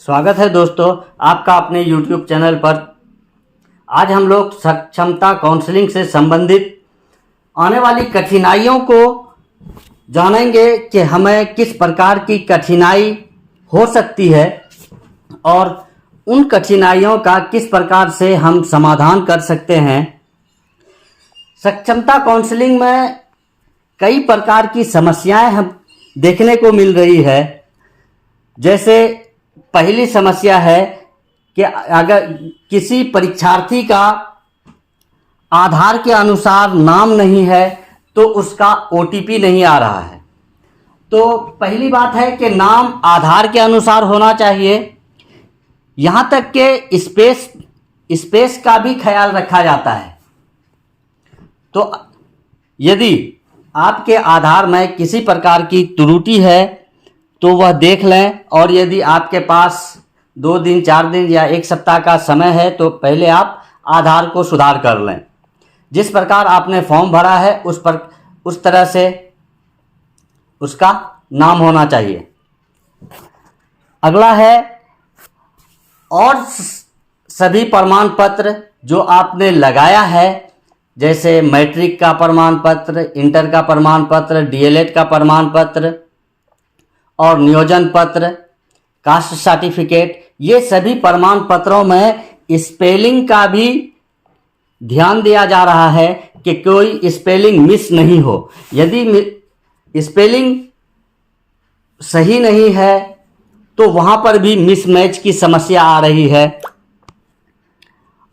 स्वागत है दोस्तों आपका अपने YouTube चैनल पर। आज हम लोग सक्षमता काउंसलिंग से संबंधित आने वाली कठिनाइयों को जानेंगे कि हमें किस प्रकार की कठिनाई हो सकती है और उन कठिनाइयों का किस प्रकार से हम समाधान कर सकते हैं। सक्षमता काउंसलिंग में कई प्रकार की समस्याएं हम देखने को मिल रही है। जैसे पहली समस्या है कि अगर किसी परीक्षार्थी का आधार के अनुसार नाम नहीं है तो उसका ओटीपी नहीं आ रहा है। तो पहली बात है कि नाम आधार के अनुसार होना चाहिए। यहाँ तक कि स्पेस का भी ख्याल रखा जाता है। तो यदि आपके आधार में किसी प्रकार की त्रुटि है तो वह देख लें, और यदि आपके पास 2 दिन 4 दिन या 1 सप्ताह का समय है तो पहले आप आधार को सुधार कर लें। जिस प्रकार आपने फॉर्म भरा है उस तरह से उसका नाम होना चाहिए। अगला है और सभी प्रमाण पत्र जो आपने लगाया है, जैसे मैट्रिक का प्रमाण पत्र, इंटर का प्रमाण पत्र, डीएलएड का प्रमाण पत्र और नियोजन पत्र, कास्ट सर्टिफिकेट, ये सभी प्रमाण पत्रों में स्पेलिंग का भी ध्यान दिया जा रहा है कि कोई स्पेलिंग मिस नहीं हो। यदि स्पेलिंग सही नहीं है तो वहाँ पर भी मिसमैच की समस्या आ रही है।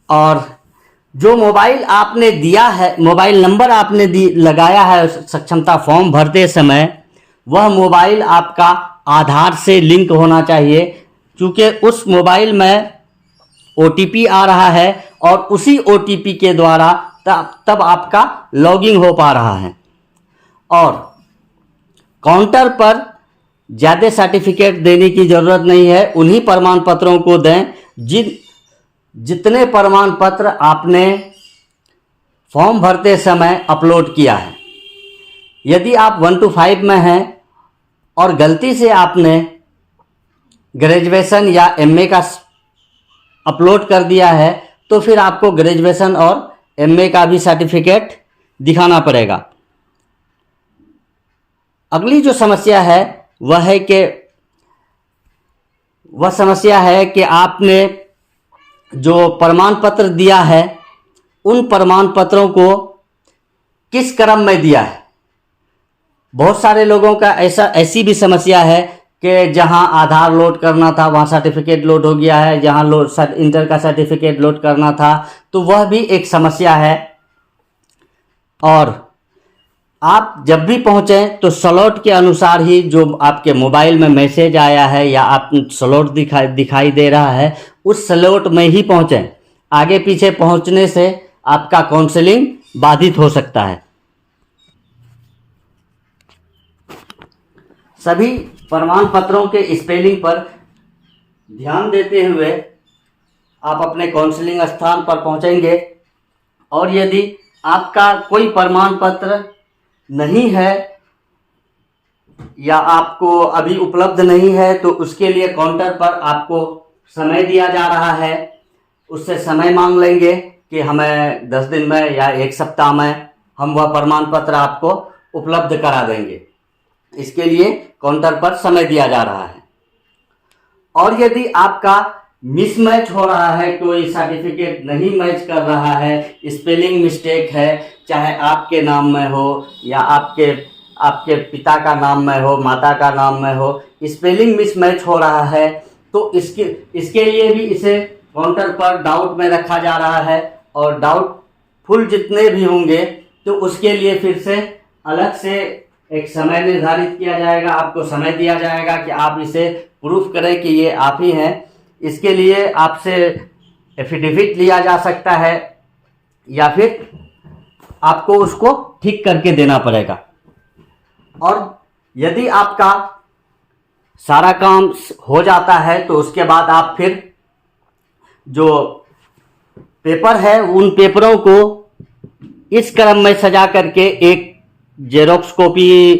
और जो मोबाइल आपने दिया है, मोबाइल नंबर आपने लगाया है सक्षमता फॉर्म भरते समय, वह मोबाइल आपका आधार से लिंक होना चाहिए, क्योंकि उस मोबाइल में ओटीपी आ रहा है और उसी ओटीपी के द्वारा तब आपका लॉगिन हो पा रहा है। और काउंटर पर ज़्यादा सर्टिफिकेट देने की ज़रूरत नहीं है, उन्हीं प्रमाण पत्रों को दें जितने प्रमाण पत्र आपने फॉर्म भरते समय अपलोड किया है। यदि आप 1 to 5 में हैं और गलती से आपने ग्रेजुएशन या एमए का अपलोड कर दिया है तो फिर आपको ग्रेजुएशन और एमए का भी सर्टिफिकेट दिखाना पड़ेगा। अगली जो समस्या है वह समस्या है कि आपने जो प्रमाण पत्र दिया है उन प्रमाण पत्रों को किस क्रम में दिया है। बहुत सारे लोगों का ऐसी भी समस्या है कि जहां आधार लोड करना था वहां सर्टिफिकेट लोड हो गया है, जहां इंटर का सर्टिफिकेट लोड करना था तो वह भी एक समस्या है। और आप जब भी पहुंचें तो स्लॉट के अनुसार ही जो आपके मोबाइल में मैसेज आया है या आप स्लॉट दिखाई दे रहा है उस स्लॉट में ही पहुंचें। आगे पीछे पहुंचने से आपका काउंसलिंग बाधित हो सकता है। सभी प्रमाण पत्रों के स्पेलिंग पर ध्यान देते हुए आप अपने काउंसलिंग स्थान पर पहुंचेंगे। और यदि आपका कोई प्रमाण पत्र नहीं है या आपको अभी उपलब्ध नहीं है तो उसके लिए काउंटर पर आपको समय दिया जा रहा है, उससे समय मांग लेंगे कि हमें 10 दिन में या 1 सप्ताह में हम वह प्रमाण पत्र आपको उपलब्ध करा देंगे। इसके लिए काउंटर पर समय दिया जा रहा है। और यदि आपका मिसमैच हो रहा है, कोई सर्टिफिकेट नहीं मैच कर रहा है, स्पेलिंग मिस्टेक है, चाहे आपके नाम में हो या आपके पिता का नाम में हो, माता का नाम में हो, स्पेलिंग मिसमैच हो रहा है तो इसके लिए भी इसे काउंटर पर डाउट में रखा जा रहा है। और डाउटफुल जितने भी होंगे तो उसके लिए फिर से अलग से एक समय निर्धारित किया जाएगा, आपको समय दिया जाएगा कि आप इसे प्रूफ करें कि ये आप ही हैं। इसके लिए आपसे एफिडेविट लिया जा सकता है या फिर आपको उसको ठीक करके देना पड़ेगा। और यदि आपका सारा काम हो जाता है तो उसके बाद आप फिर जो पेपर है उन पेपरों को इस क्रम में सजा करके एक जेरोक्स कॉपी,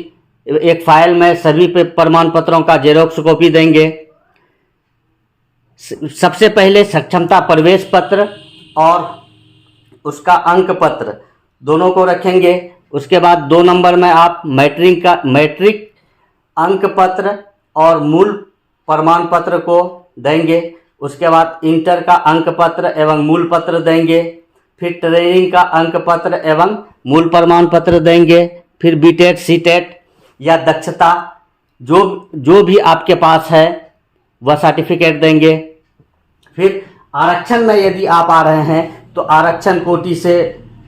एक फाइल में सभी प्रमाण पत्रों का जेरोक्स कॉपी देंगे। सबसे पहले सक्षमता प्रवेश पत्र और उसका अंक पत्र दोनों को रखेंगे। उसके बाद 2 नंबर में आप मैट्रिक अंक पत्र और मूल प्रमाण पत्र को देंगे। उसके बाद इंटर का अंक पत्र एवं मूल पत्र देंगे। फिर ट्रेनिंग का अंक पत्र एवं मूल प्रमाण पत्र देंगे। फिर बीटेट सीटेट या दक्षता जो भी आपके पास है वह सर्टिफिकेट देंगे। फिर आरक्षण में यदि आप आ रहे हैं तो आरक्षण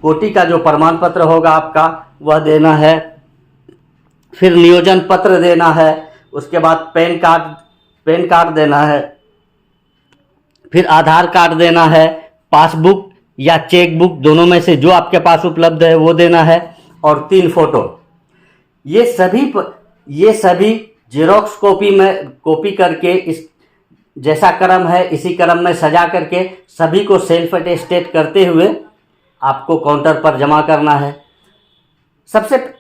कोटि का जो प्रमाण पत्र होगा आपका वह देना है। फिर नियोजन पत्र देना है। उसके बाद पैन कार्ड देना है। फिर आधार कार्ड देना है। पासबुक या चेक बुक दोनों में से जो आपके पास उपलब्ध है वो देना है। और 3 फोटो। ये सभी जेरोक्स कॉपी करके इस जैसा क्रम है इसी क्रम में सजा करके सभी को सेल्फ अटेस्टेड करते हुए आपको काउंटर पर जमा करना है।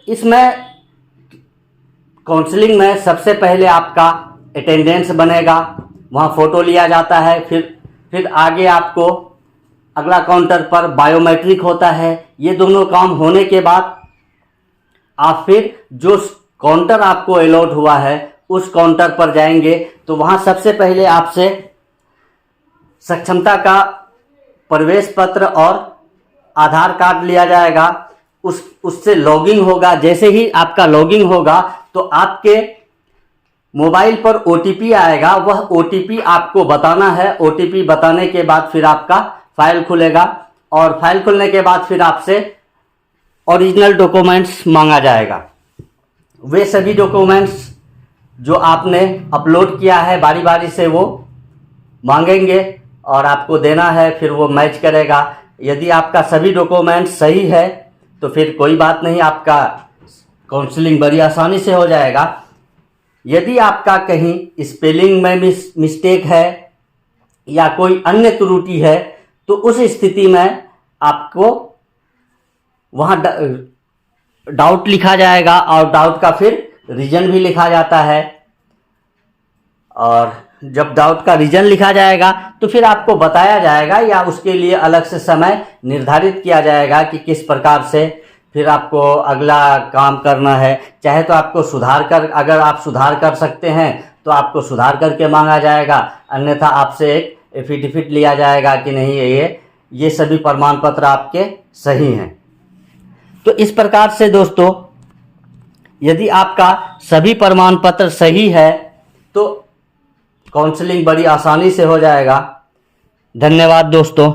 इसमें काउंसलिंग में सबसे पहले आपका अटेंडेंस बनेगा, वहाँ फ़ोटो लिया जाता है। फिर आगे आपको अगला काउंटर पर बायोमेट्रिक होता है। ये दोनों काम होने के बाद आप फिर जो काउंटर आपको अलॉट हुआ है उस काउंटर पर जाएंगे तो वहाँ सबसे पहले आपसे सक्षमता का प्रवेश पत्र और आधार कार्ड लिया जाएगा। उससे लॉगिंग होगा। जैसे ही आपका लॉगिंग होगा तो आपके मोबाइल पर ओटीपी आएगा। वह ओटीपी आपको बताना है। ओटीपी बताने के बाद फिर आपका फाइल खुलेगा और फाइल खुलने के बाद फिर आपसे ओरिजिनल डॉक्यूमेंट्स मांगा जाएगा। वे सभी डॉक्यूमेंट्स जो आपने अपलोड किया है बारी बारी से वो मांगेंगे और आपको देना है। फिर वो मैच करेगा। यदि आपका सभी डॉक्यूमेंट्स सही है तो फिर कोई बात नहीं, आपका काउंसलिंग बड़ी आसानी से हो जाएगा। यदि आपका कहीं स्पेलिंग में मिस्टेक है या कोई अन्य त्रुटि है तो उस स्थिति में आपको वहाँ डाउट लिखा जाएगा और डाउट का फिर रीजन भी लिखा जाता है। और जब डाउट का रीजन लिखा जाएगा तो फिर आपको बताया जाएगा या उसके लिए अलग से समय निर्धारित किया जाएगा कि किस प्रकार से फिर आपको अगला काम करना है। चाहे तो आपको अगर आप सुधार कर सकते हैं तो आपको सुधार करके मांगा जाएगा, अन्यथा आपसे एक एफिडेविट लिया जाएगा कि नहीं ये सभी प्रमाण पत्र आपके सही हैं। तो इस प्रकार से दोस्तों यदि आपका सभी प्रमाण पत्र सही है तो काउंसलिंग बड़ी आसानी से हो जाएगा। धन्यवाद दोस्तों।